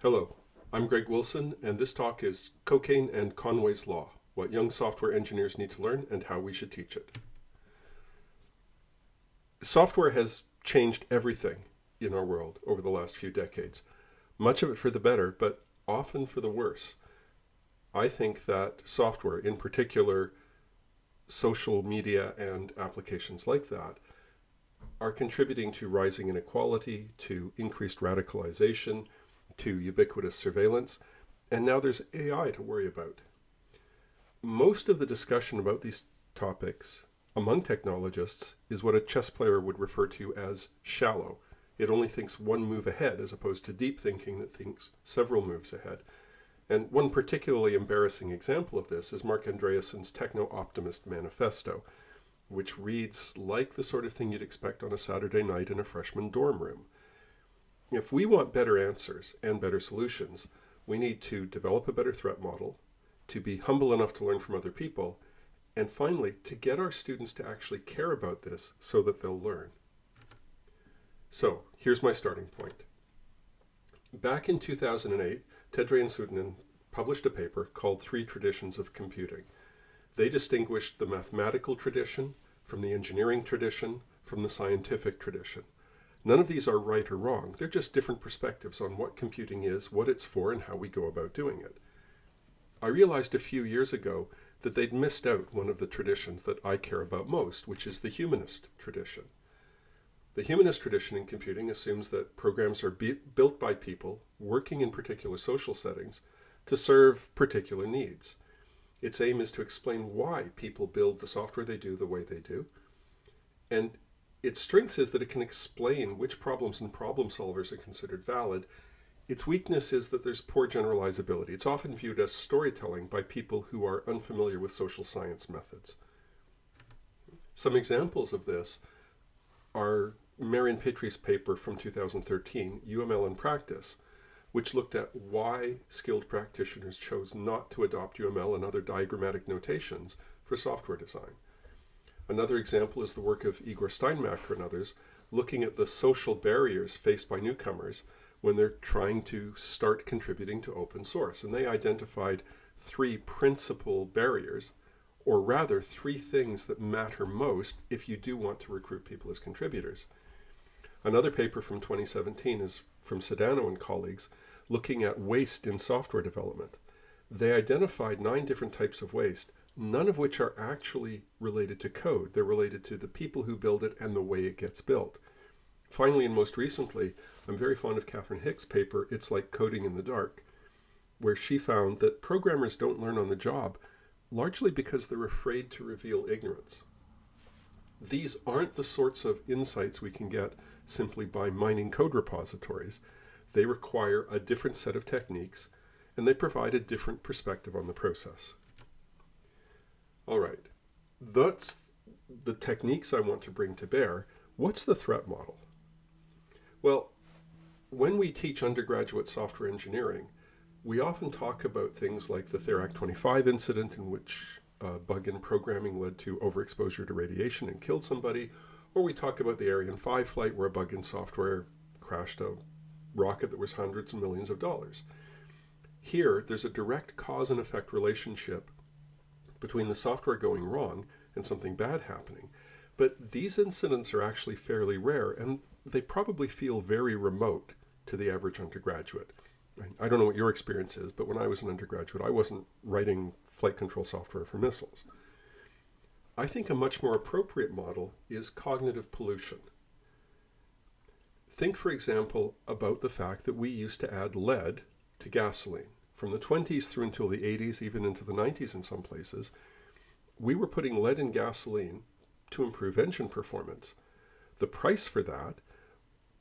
Hello, I'm Greg Wilson, and this talk is Cocaine and Conway's Law, what young software engineers need to learn and how we should teach it. Software has changed everything in our world over the last few decades, much of it for the better, but often for the worse. I think that software, in particular social media and applications like that, are contributing to rising inequality, to increased radicalization, to ubiquitous surveillance, and now there's AI to worry about. Most of the discussion about these topics among technologists is what a chess player would refer to as shallow. It only thinks one move ahead as opposed to deep thinking that thinks several moves ahead. And one particularly embarrassing example of this is Mark Andreessen's Techno-Optimist Manifesto, which reads like the sort of thing you'd expect on a Saturday night in a freshman dorm room. If we want better answers and better solutions, we need to develop a better threat model, to be humble enough to learn from other people, and finally, to get our students to actually care about this so that they'll learn. So, here's my starting point. Back in 2008, Tedre and Sutinen published a paper called Three Traditions of Computing. They distinguished the mathematical tradition from the engineering tradition from the scientific tradition. None of these are right or wrong. They're just different perspectives on what computing is, what it's for, and how we go about doing it. I realized a few years ago that they'd missed out one of the traditions that I care about most, which is the humanist tradition. The humanist tradition in computing assumes that programs are built by people working in particular social settings to serve particular needs. Its aim is to explain why people build the software they do the way they do. And its strength is that it can explain which problems and problem solvers are considered valid. Its weakness is that there's poor generalizability. It's often viewed as storytelling by people who are unfamiliar with social science methods. Some examples of this are Marion Petry's paper from 2013, UML in Practice, which looked at why skilled practitioners chose not to adopt UML and other diagrammatic notations for software design. Another example is the work of Igor Steinmacher and others, looking at the social barriers faced by newcomers when they're trying to start contributing to open source. And they identified three principal barriers, or rather three things that matter most if you do want to recruit people as contributors. Another paper from 2017 is from Sedano and colleagues looking at waste in software development. They identified 9 different types of waste, none of which are actually related to code. They're related to the people who build it and the way it gets built. Finally, and most recently, I'm very fond of Catherine Hick's paper, It's Like Coding in the Dark, where she found that programmers don't learn on the job, largely because they're afraid to reveal ignorance. These aren't the sorts of insights we can get simply by mining code repositories. They require a different set of techniques, and they provide a different perspective on the process. All right, that's the techniques I want to bring to bear. What's the threat model? Well, when we teach undergraduate software engineering, we often talk about things like the Therac 25 incident, in which a bug in programming led to overexposure to radiation and killed somebody, or we talk about the Ariane 5 flight where a bug in software crashed a rocket that was hundreds of millions of dollars. Here, there's a direct cause and effect relationship between the software going wrong and something bad happening. But these incidents are actually fairly rare, and they probably feel very remote to the average undergraduate. I don't know what your experience is, but when I was an undergraduate, I wasn't writing flight control software for missiles. I think a much more appropriate model is cognitive pollution. Think, for example, about the fact that we used to add lead to gasoline. From the 20s through until the 80s, even into the 90s in some places, we were putting lead in gasoline to improve engine performance. The price for that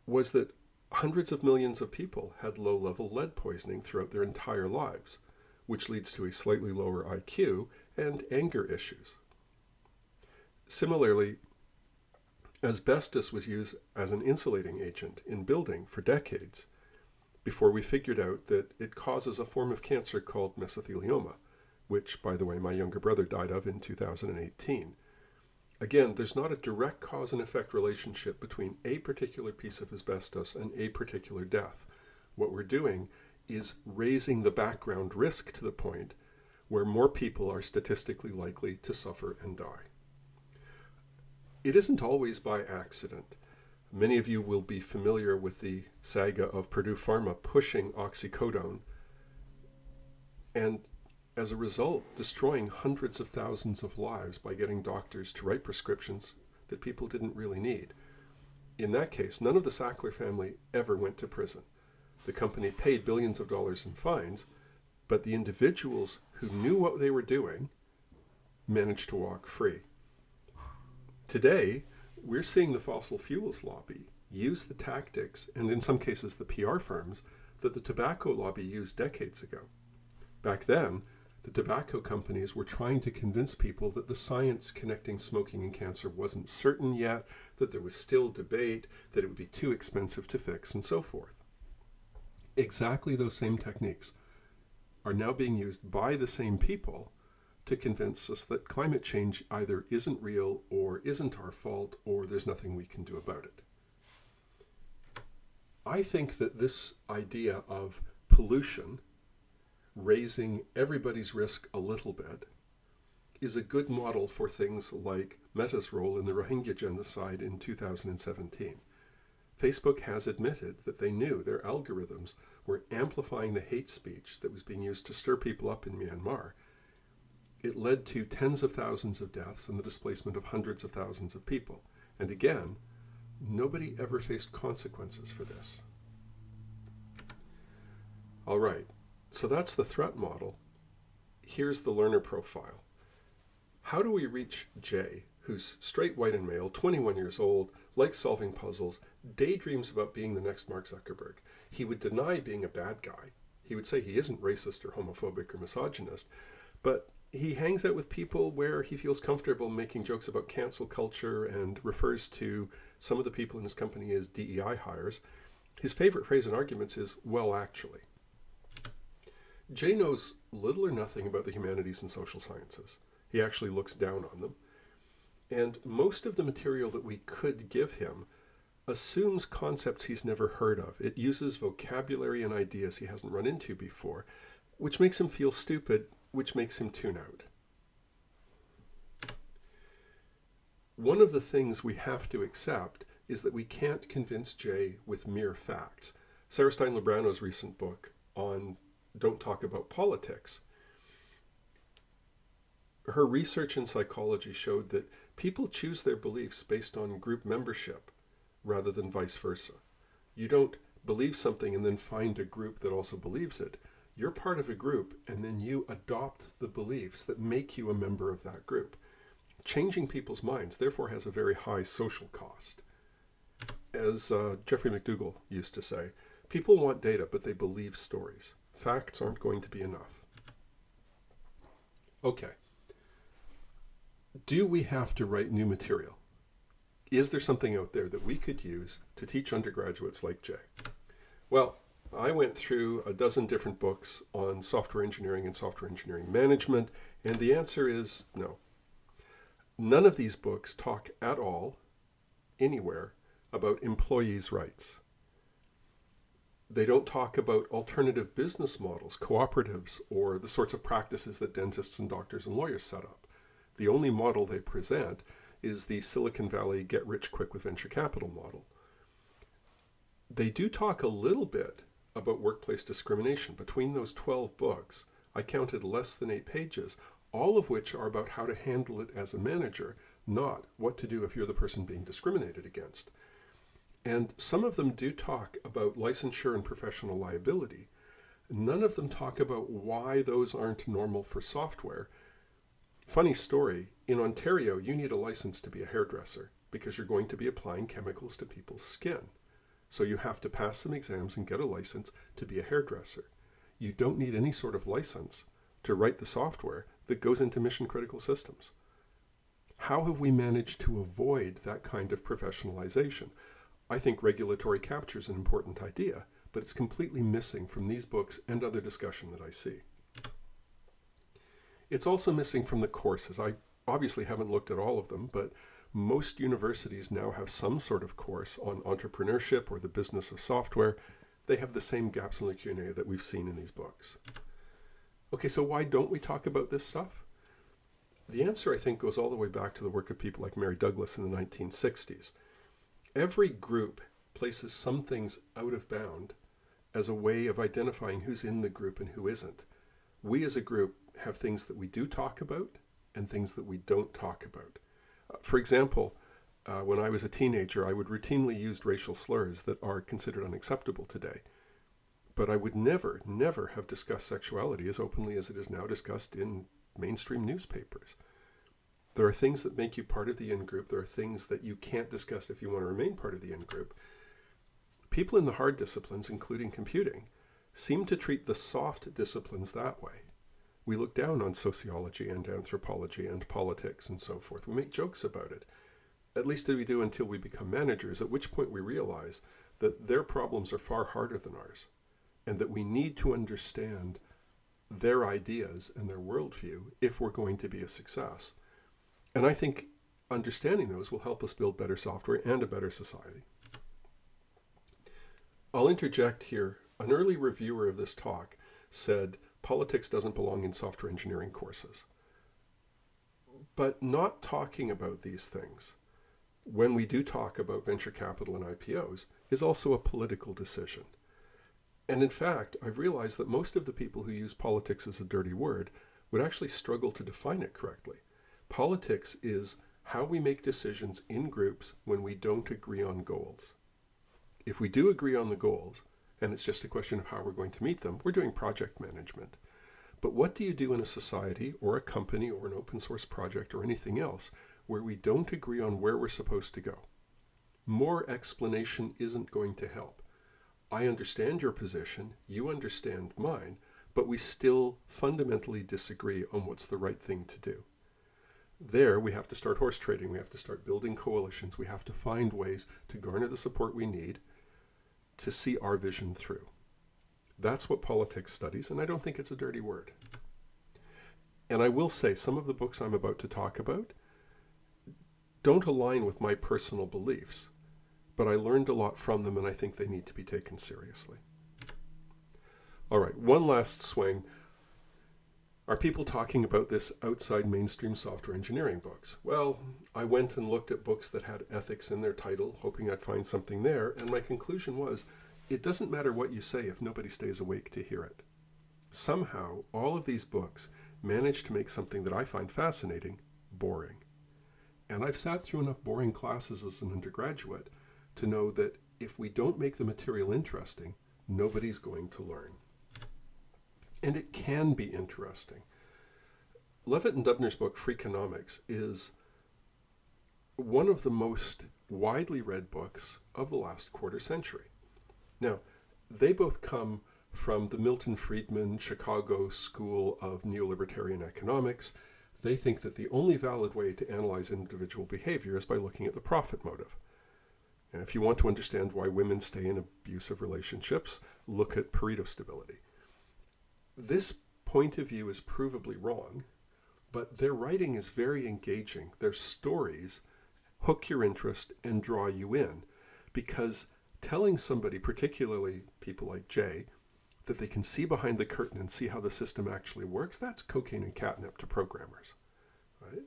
was that hundreds of millions of people had low-level lead poisoning throughout their entire lives, which leads to a slightly lower IQ and anger issues. Similarly, asbestos was used as an insulating agent in building for decades before we figured out that it causes a form of cancer called mesothelioma, which, by the way, my younger brother died of in 2018. Again, there's not a direct cause and effect relationship between a particular piece of asbestos and a particular death. What we're doing is raising the background risk to the point where more people are statistically likely to suffer and die. It isn't always by accident. Many of you will be familiar with the saga of Purdue Pharma pushing oxycodone and, as a result, destroying hundreds of thousands of lives by getting doctors to write prescriptions that people didn't really need. In that case, none of the Sackler family ever went to prison. The company paid billions of dollars in fines, but the individuals who knew what they were doing managed to walk free. Today, we're seeing the fossil fuels lobby use the tactics, and in some cases the PR firms, that the tobacco lobby used decades ago. Back then, the tobacco companies were trying to convince people that the science connecting smoking and cancer wasn't certain yet, that there was still debate, that it would be too expensive to fix, and so forth. Exactly those same techniques are now being used by the same people to convince us that climate change either isn't real or isn't our fault or there's nothing we can do about it. I think that this idea of pollution raising everybody's risk a little bit is a good model for things like Meta's role in the Rohingya genocide in 2017. Facebook has admitted that they knew their algorithms were amplifying the hate speech that was being used to stir people up in Myanmar. It led to tens of thousands of deaths and the displacement of hundreds of thousands of people. And again, nobody ever faced consequences for this. All right, so that's the threat model. Here's the learner profile. How do we reach Jay, who's straight, white, and male, 21 years old, likes solving puzzles, daydreams about being the next Mark Zuckerberg? He would deny being a bad guy. He would say he isn't racist or homophobic or misogynist, but he hangs out with people where he feels comfortable making jokes about cancel culture and refers to some of the people in his company as DEI hires. His favorite phrase in arguments is, well, actually. Jay knows little or nothing about the humanities and social sciences. He actually looks down on them. And most of the material that we could give him assumes concepts he's never heard of. It uses vocabulary and ideas he hasn't run into before, which makes him feel stupid, which makes him tune out. One of the things we have to accept is that we can't convince Jay with mere facts. Sarah Stein-Librano's recent book on Don't Talk About Politics, her research in psychology showed that people choose their beliefs based on group membership rather than vice versa. You don't believe something and then find a group that also believes it. You're part of a group and then you adopt the beliefs that make you a member of that group. Changing people's minds, therefore, has a very high social cost. As Jeffrey McDougall used to say, people want data, but they believe stories. Facts aren't going to be enough. Okay. Do we have to write new material? Is there something out there that we could use to teach undergraduates like Jay? Well, I went through a dozen different books on software engineering and software engineering management, and the answer is no. None of these books talk at all, anywhere, about employees' rights. They don't talk about alternative business models, cooperatives, or the sorts of practices that dentists and doctors and lawyers set up. The only model they present is the Silicon Valley get-rich-quick with venture capital model. They do talk a little bit about workplace discrimination. Between those 12 books, I counted less than 8 pages, all of which are about how to handle it as a manager, not what to do if you're the person being discriminated against. And some of them do talk about licensure and professional liability. None of them talk about why those aren't normal for software. Funny story, in Ontario, you need a license to be a hairdresser because you're going to be applying chemicals to people's skin. So you have to pass some exams and get a license to be a hairdresser. You don't need any sort of license to write the software that goes into mission-critical systems. How have we managed to avoid that kind of professionalization? I think regulatory capture is an important idea, but it's completely missing from these books and other discussion that I see. It's also missing from the courses. I obviously haven't looked at all of them, but most universities now have some sort of course on entrepreneurship or the business of software. they have the same gaps in lacunae that we've seen in these books. Okay, so why don't we talk about this stuff? The answer, I think, goes all the way back to the work of people like Mary Douglas in the 1960s. Every group places some things out of bound as a way of identifying who's in the group and who isn't. We as a group have things that we do talk about and things that we don't talk about. For example, when I was a teenager, I would routinely use racial slurs that are considered unacceptable today. But I would never have discussed sexuality as openly as it is now discussed in mainstream newspapers. There are things that make you part of the in-group. There are things that you can't discuss if you want to remain part of the in-group. People in the hard disciplines, including computing, seem to treat the soft disciplines that way. We look down on sociology and anthropology and politics and so forth. We make jokes about it. At least we do until we become managers, at which point we realize that their problems are far harder than ours, and that we need to understand their ideas and their worldview if we're going to be a success. And I think understanding those will help us build better software and a better society. I'll interject here. An early reviewer of this talk said, politics doesn't belong in software engineering courses. But not talking about these things, when we do talk about venture capital and IPOs, is also a political decision. And in fact, I've realized that most of the people who use politics as a dirty word would actually struggle to define it correctly. Politics is how we make decisions in groups when we don't agree on goals. If we do agree on the goals, and it's just a question of how we're going to meet them, we're doing project management. But what do you do in a society or a company or an open source project or anything else where we don't agree on where we're supposed to go? More explanation isn't going to help. I understand your position, you understand mine, but we still fundamentally disagree on what's the right thing to do. There, we have to start horse trading, we have to start building coalitions, we have to find ways to garner the support we need to see our vision through. That's what politics studies, and I don't think it's a dirty word. And I will say, some of the books I'm about to talk about don't align with my personal beliefs, but I learned a lot from them, and I think they need to be taken seriously. All right, one last swing. Are people talking about this outside mainstream software engineering books? Well, I went and looked at books that had ethics in their title, hoping I'd find something there, and my conclusion was, it doesn't matter what you say if nobody stays awake to hear it. Somehow, all of these books manage to make something that I find fascinating boring. And I've sat through enough boring classes as an undergraduate to know that if we don't make the material interesting, nobody's going to learn. And it can be interesting. Levitt and Dubner's book, Freakonomics, is one of the most widely read books of the last quarter century. Now, they both come from the Milton Friedman Chicago School of Neolibertarian Economics. They think that the only valid way to analyze individual behavior is by looking at the profit motive. And if you want to understand why women stay in abusive relationships, look at Pareto stability. This point of view is provably wrong, but their writing is very engaging. Their stories hook your interest and draw you in, because telling somebody, particularly people like Jay, that they can see behind the curtain and see how the system actually works, that's cocaine and catnip to programmers, right?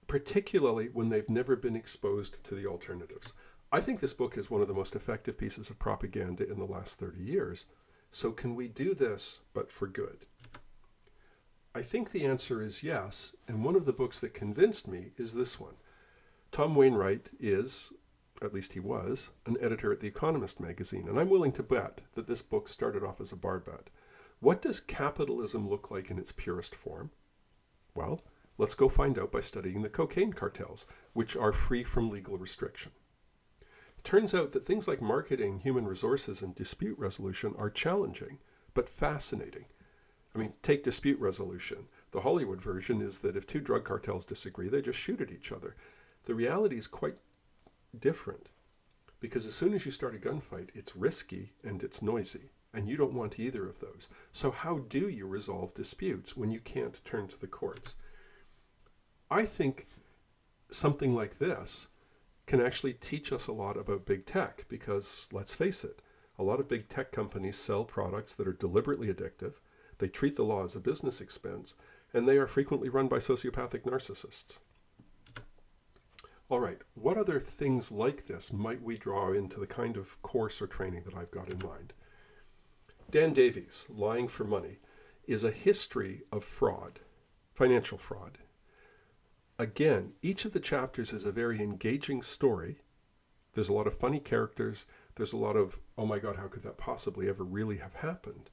Particularly when they've never been exposed to the alternatives. I think this book is one of the most effective pieces of propaganda in the last 30 years. So can we do this, but for good? I think the answer is yes, and one of the books that convinced me is this one. Tom Wainwright is, at least he was, an editor at The Economist magazine, and I'm willing to bet that this book started off as a bar bet. What does capitalism look like in its purest form? Well, let's go find out by studying the cocaine cartels, which are free from legal restriction. It turns out that things like marketing, human resources, and dispute resolution are challenging, but fascinating. I mean, take dispute resolution. The Hollywood version is that if two drug cartels disagree, they just shoot at each other. The reality is quite different, because as soon as you start a gunfight, it's risky and it's noisy, and you don't want either of those. So how do you resolve disputes when you can't turn to the courts? I think something like this can actually teach us a lot about big tech, because let's face it, A lot of big tech companies sell products that are deliberately addictive. They treat the law as a business expense, and they are frequently run by sociopathic narcissists. All right, what other things like this might we draw into the kind of course or training that I've got in mind? Dan Davies, Lying for Money, is a history of fraud, financial fraud. Again, each of the chapters is a very engaging story. There's a lot of funny characters. There's a lot of, oh my God, how could that possibly ever really have happened?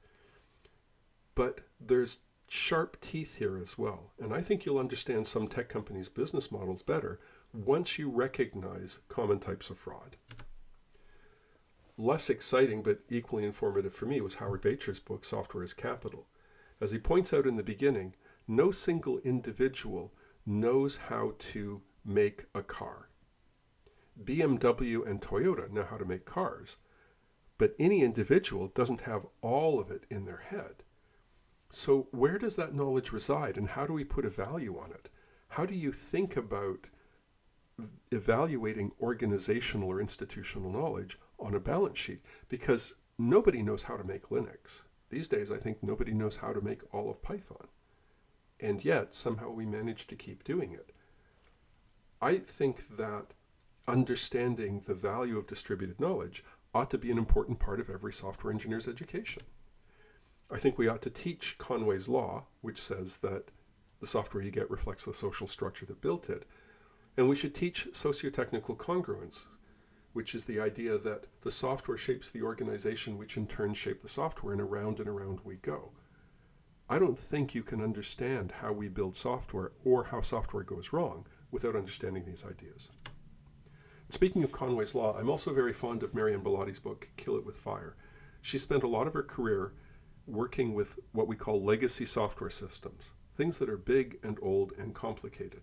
But there's sharp teeth here as well. And I think you'll understand some tech companies' business models better once you recognize common types of fraud. Less exciting but equally informative for me was Howard Bacher's book, Software is Capital. As he points out in the beginning, no single individual knows how to make a car. BMW and Toyota know how to make cars, but any individual doesn't have all of it in their head. So where does that knowledge reside, and how do we put a value on it? How do you think about evaluating organizational or institutional knowledge on a balance sheet? Because nobody knows how to make Linux. These days, I think nobody knows how to make all of Python. And yet, somehow we manage to keep doing it. I think that understanding the value of distributed knowledge ought to be an important part of every software engineer's education. I think we ought to teach Conway's law, which says that the software you get reflects the social structure that built it. And we should teach socio-technical congruence, which is the idea that the software shapes the organization, which in turn shape the software, and around we go. I don't think you can understand how we build software or how software goes wrong without understanding these ideas. Speaking of Conway's law, I'm also very fond of Marianne Bellotti's book, Kill It With Fire. She spent a lot of her career working with what we call legacy software systems, things that are big and old and complicated.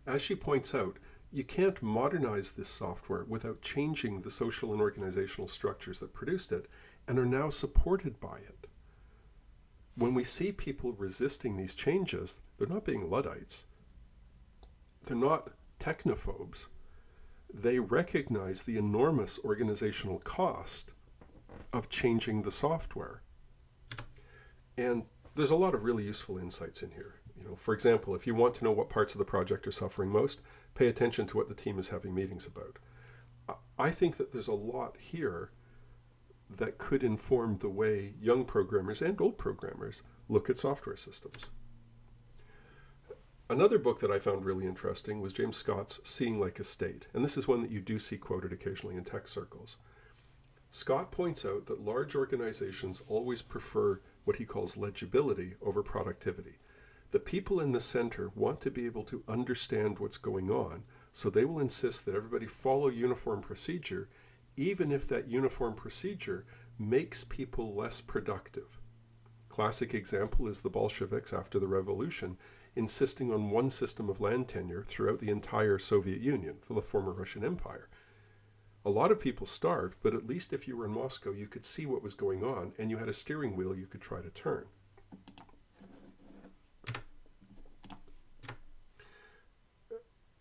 As she points out, you can't modernize this software without changing the social and organizational structures that produced it and are now supported by it. When we see people resisting these changes, they're not being Luddites. They're not technophobes. They recognize the enormous organizational cost of changing the software. And there's a lot of really useful insights in here. For example, if you want to know what parts of the project are suffering most, pay attention to what the team is having meetings about. I think that there's a lot here that could inform the way young programmers and old programmers look at software systems. Another book that I found really interesting was James Scott's Seeing Like a State, and this is one that you do see quoted occasionally in tech circles. Scott points out that large organizations always prefer what he calls legibility over productivity. The people in the center want to be able to understand what's going on, so they will insist that everybody follow uniform procedure, even if that uniform procedure makes people less productive. Classic example is the Bolsheviks after the revolution, insisting on one system of land tenure throughout the entire Soviet Union, for the former Russian Empire. A lot of people starved, but at least if you were in Moscow, you could see what was going on, and you had a steering wheel you could try to turn.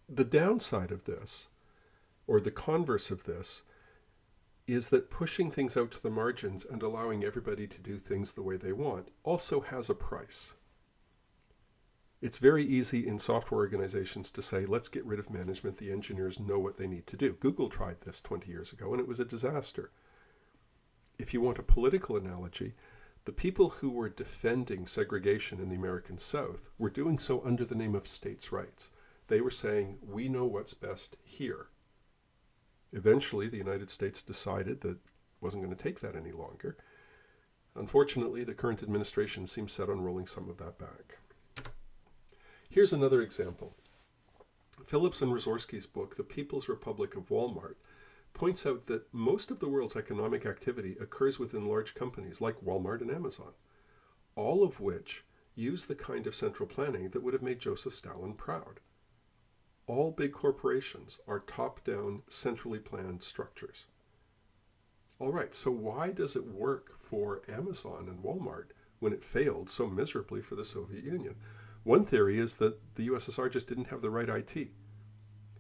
The downside of this, or the converse of this, is that pushing things out to the margins and allowing everybody to do things the way they want also has a price. It's very easy in software organizations to say, let's get rid of management. The engineers know what they need to do. Google tried this 20 years ago, and it was a disaster. If you want a political analogy, the people who were defending segregation in the American South were doing so under the name of states' rights. They were saying, we know what's best here. Eventually, the United States decided that it wasn't going to take that any longer. Unfortunately, the current administration seems set on rolling some of that back. Here's another example. Phillips and Rzorsky's book, The People's Republic of Walmart, points out that most of the world's economic activity occurs within large companies like Walmart and Amazon, all of which use the kind of central planning that would have made Joseph Stalin proud. All big corporations are top-down, centrally planned structures. All right, so why does it work for Amazon and Walmart when it failed so miserably for the Soviet Union? One theory is that the USSR just didn't have the right IT.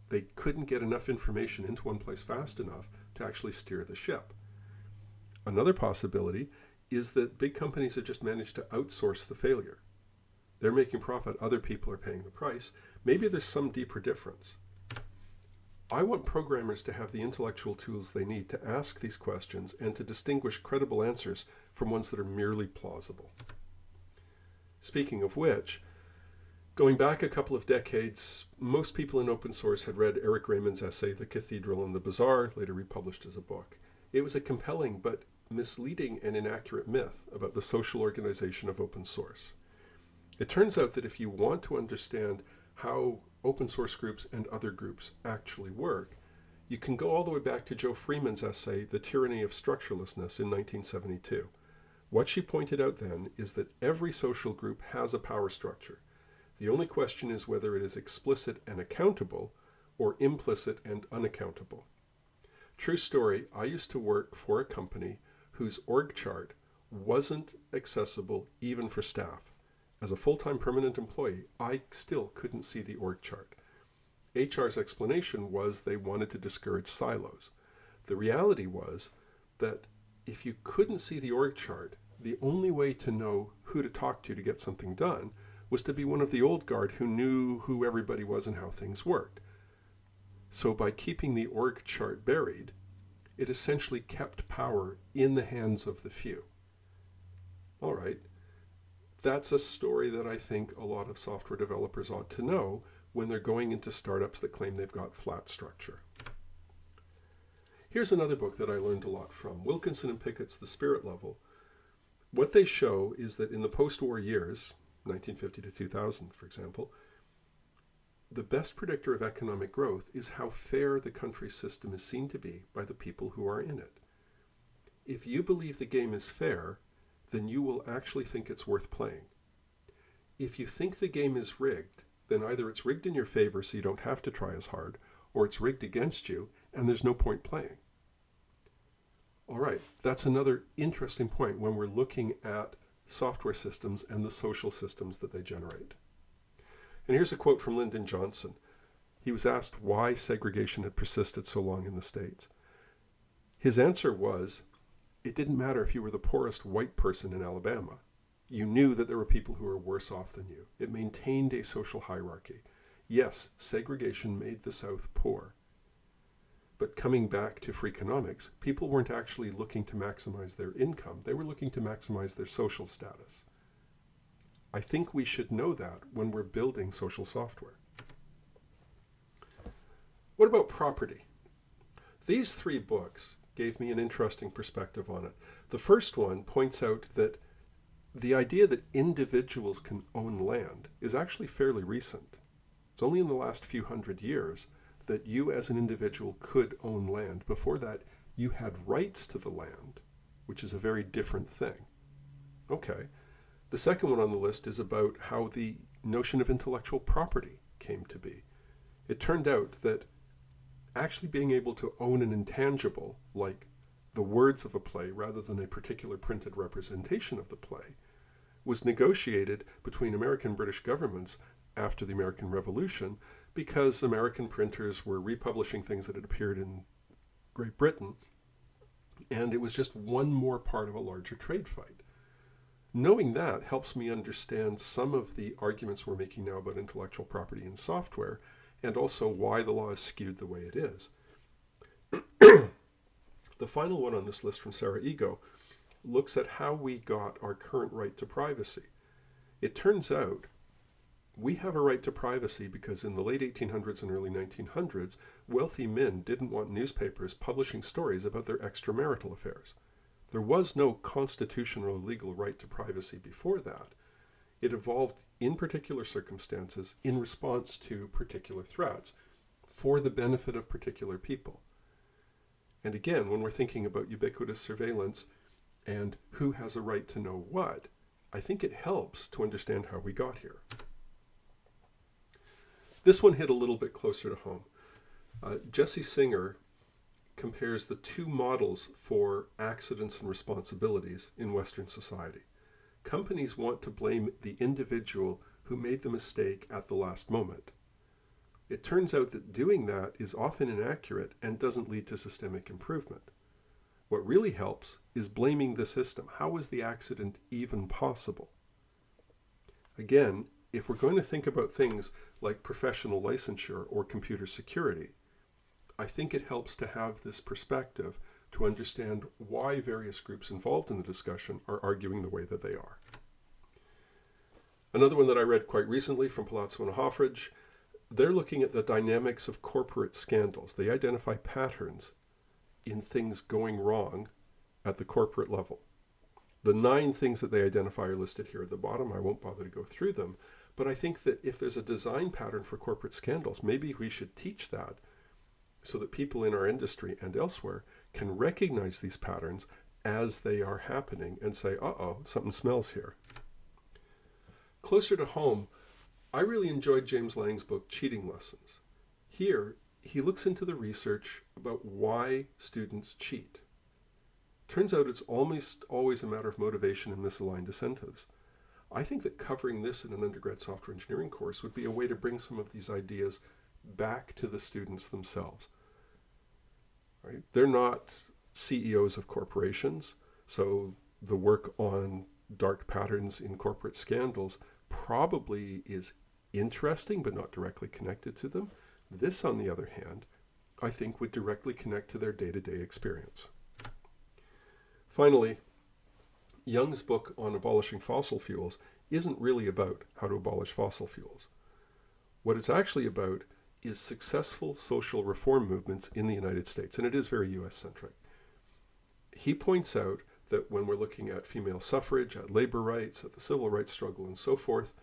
They couldn't get enough information into one place fast enough to actually steer the ship. Another possibility is that big companies have just managed to outsource the failure. They're making profit, other people are paying the price. Maybe there's some deeper difference. I want programmers to have the intellectual tools they need to ask these questions and to distinguish credible answers from ones that are merely plausible. Speaking of which, going back a couple of decades, most people in open source had read Eric Raymond's essay, The Cathedral and the Bazaar, later republished as a book. It was a compelling but misleading and inaccurate myth about the social organization of open source. It turns out that if you want to understand how open source groups and other groups actually work, you can go all the way back to Joe Freeman's essay, The Tyranny of Structurelessness, in 1972. What she pointed out then is that every social group has a power structure. The only question is whether it is explicit and accountable or implicit and unaccountable. True story, I used to work for a company whose org chart wasn't accessible even for staff. As a full-time permanent employee, I still couldn't see the org chart. HR's explanation was they wanted to discourage silos. The reality was that if you couldn't see the org chart, the only way to know who to talk to get something done was to be one of the old guard who knew who everybody was and how things worked. So by keeping the org chart buried, it essentially kept power in the hands of the few. All right. That's a story that I think a lot of software developers ought to know when they're going into startups that claim they've got flat structure. Here's another book that I learned a lot from, Wilkinson and Pickett's The Spirit Level. What they show is that in the post-war years, 1950 to 2000, for example, the best predictor of economic growth is how fair the country's system is seen to be by the people who are in it. If you believe the game is fair, then you will actually think it's worth playing. If you think the game is rigged, then either it's rigged in your favor so you don't have to try as hard, or it's rigged against you and there's no point playing. All right, that's another interesting point when we're looking at software systems and the social systems that they generate. And here's a quote from Lyndon Johnson. He was asked why segregation had persisted so long in the States. His answer was, it didn't matter if you were the poorest white person in Alabama. You knew that there were people who were worse off than you. It maintained a social hierarchy. Yes, segregation made the South poor. But coming back to Freakonomics, people weren't actually looking to maximize their income. They were looking to maximize their social status. I think we should know that when we're building social software. What about property? These three books gave me an interesting perspective on it. The first one points out that the idea that individuals can own land is actually fairly recent. It's only in the last few hundred years that you as an individual could own land. Before that, you had rights to the land, which is a very different thing. Okay. The second one on the list is about how the notion of intellectual property came to be. It turned out that actually being able to own an intangible, like the words of a play rather than a particular printed representation of the play, was negotiated between American and British governments after the American Revolution because American printers were republishing things that had appeared in Great Britain, and it was just one more part of a larger trade fight. Knowing that helps me understand some of the arguments we're making now about intellectual property in software, and also why the law is skewed the way it is. The final one on this list from Sarah Ego looks at how we got our current right to privacy. It turns out we have a right to privacy because in the late 1800s and early 1900s, wealthy men didn't want newspapers publishing stories about their extramarital affairs. There was no constitutional or legal right to privacy before that. It evolved in particular circumstances in response to particular threats for the benefit of particular people. And again, when we're thinking about ubiquitous surveillance and who has a right to know what, I think it helps to understand how we got here. This one hit a little bit closer to home. Jesse Singer compares the two models for accidents and responsibilities in Western society. Companies want to blame the individual who made the mistake at the last moment. It turns out that doing that is often inaccurate and doesn't lead to systemic improvement. What really helps is blaming the system. How was the accident even possible? Again, if we're going to think about things like professional licensure or computer security, I think it helps to have this perspective to understand why various groups involved in the discussion are arguing the way that they are. Another one that I read quite recently from Palazzo and Hoffridge, they're looking at the dynamics of corporate scandals. They identify patterns in things going wrong at the corporate level. The 9 things that they identify are listed here at the bottom. I won't bother to go through them, but I think that if there's a design pattern for corporate scandals, maybe we should teach that so that people in our industry and elsewhere can recognize these patterns as they are happening and say, uh-oh, something smells here. Closer to home, I really enjoyed James Lang's book, Cheating Lessons. Here, he looks into the research about why students cheat. Turns out it's almost always a matter of motivation and misaligned incentives. I think that covering this in an undergrad software engineering course would be a way to bring some of these ideas back to the students themselves. Right? They're not CEOs of corporations, so the work on dark patterns in corporate scandals probably is interesting but not directly connected to them. This, on the other hand, I think would directly connect to their day-to-day experience. Finally, Young's book on abolishing fossil fuels isn't really about how to abolish fossil fuels. What it's actually about is successful social reform movements in the United States, and it is very US-centric. He points out that when we're looking at female suffrage, at labor rights, at the civil rights struggle, and so forth,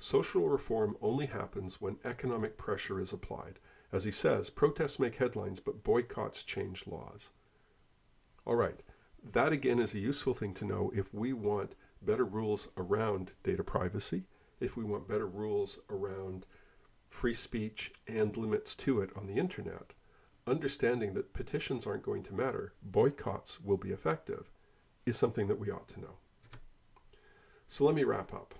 social reform only happens when economic pressure is applied. As he says, protests make headlines, but boycotts change laws. All right, that again is a useful thing to know if we want better rules around data privacy, if we want better rules around free speech and limits to it on the internet. Understanding that petitions aren't going to matter, boycotts will be effective, is something that we ought to know. So let me wrap up.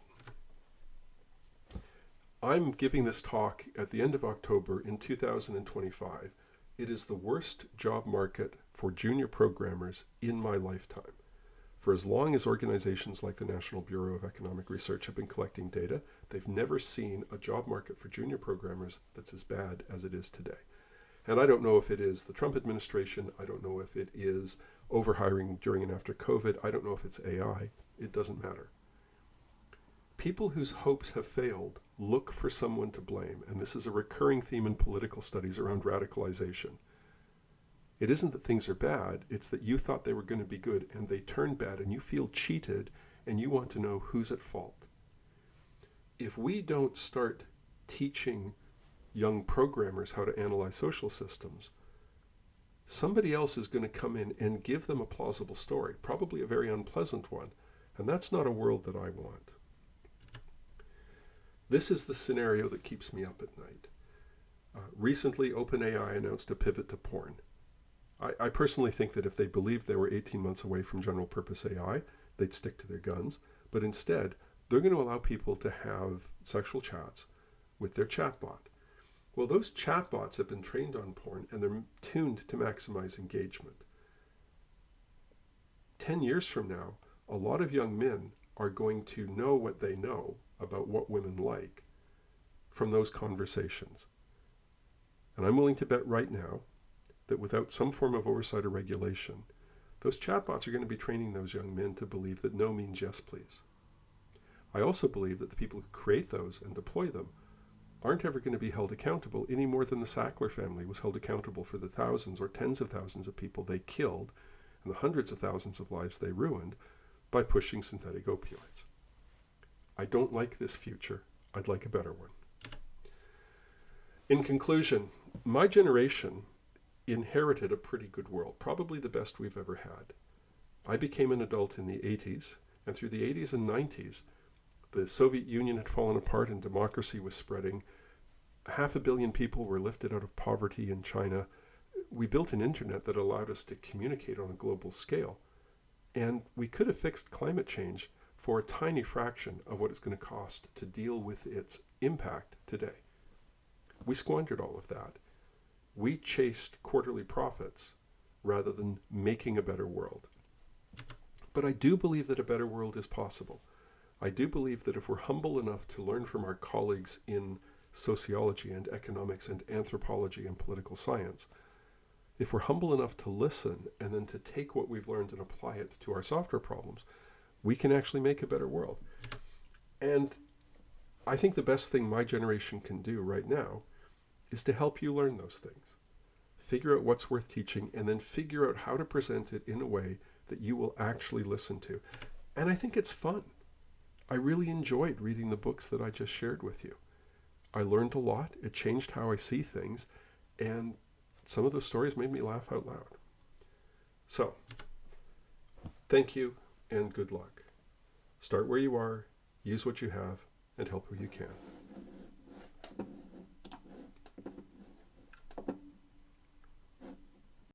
I'm giving this talk at the end of October in 2025. It is the worst job market for junior programmers in my lifetime. For as long as organizations like the National Bureau of Economic Research have been collecting data, they've never seen a job market for junior programmers that's as bad as it is today. And I don't know if it is the Trump administration. I don't know if it is overhiring during and after COVID. I don't know if it's AI. It doesn't matter. People whose hopes have failed look for someone to blame, and this is a recurring theme in political studies around radicalization. It isn't that things are bad, it's that you thought they were going to be good and they turned bad and you feel cheated and you want to know who's at fault. If we don't start teaching young programmers how to analyze social systems, somebody else is going to come in and give them a plausible story, probably a very unpleasant one, and that's not a world that I want. This is the scenario that keeps me up at night. Recently, OpenAI announced a pivot to porn. I personally think that if they believed they were 18 months away from general purpose AI, they'd stick to their guns. But instead, they're going to allow people to have sexual chats with their chatbot. Well, those chatbots have been trained on porn and they're tuned to maximize engagement. 10 years from now, a lot of young men are going to know what they know about what women like from those conversations. And I'm willing to bet right now that without some form of oversight or regulation, those chatbots are going to be training those young men to believe that no means yes, please. I also believe that the people who create those and deploy them aren't ever going to be held accountable any more than the Sackler family was held accountable for the thousands or tens of thousands of people they killed and the hundreds of thousands of lives they ruined by pushing synthetic opioids. I don't like this future. I'd like a better one. In conclusion, my generation inherited a pretty good world, probably the best we've ever had. I became an adult in the 80s, and through the 80s and 90s, the Soviet Union had fallen apart and democracy was spreading. 500 million people were lifted out of poverty in China. We built an internet that allowed us to communicate on a global scale. And we could have fixed climate change for a tiny fraction of what it's going to cost to deal with its impact today. We squandered all of that. We chased quarterly profits rather than making a better world. But I do believe that a better world is possible. I do believe that if we're humble enough to learn from our colleagues in sociology and economics and anthropology and political science, if we're humble enough to listen and then to take what we've learned and apply it to our software problems, we can actually make a better world. And I think the best thing my generation can do right now is to help you learn those things. Figure out what's worth teaching, and then figure out how to present it in a way that you will actually listen to. And I think it's fun. I really enjoyed reading the books that I just shared with you. I learned a lot. It changed how I see things. And some of the stories made me laugh out loud. So, thank you and good luck. Start where you are, use what you have, and help who you can.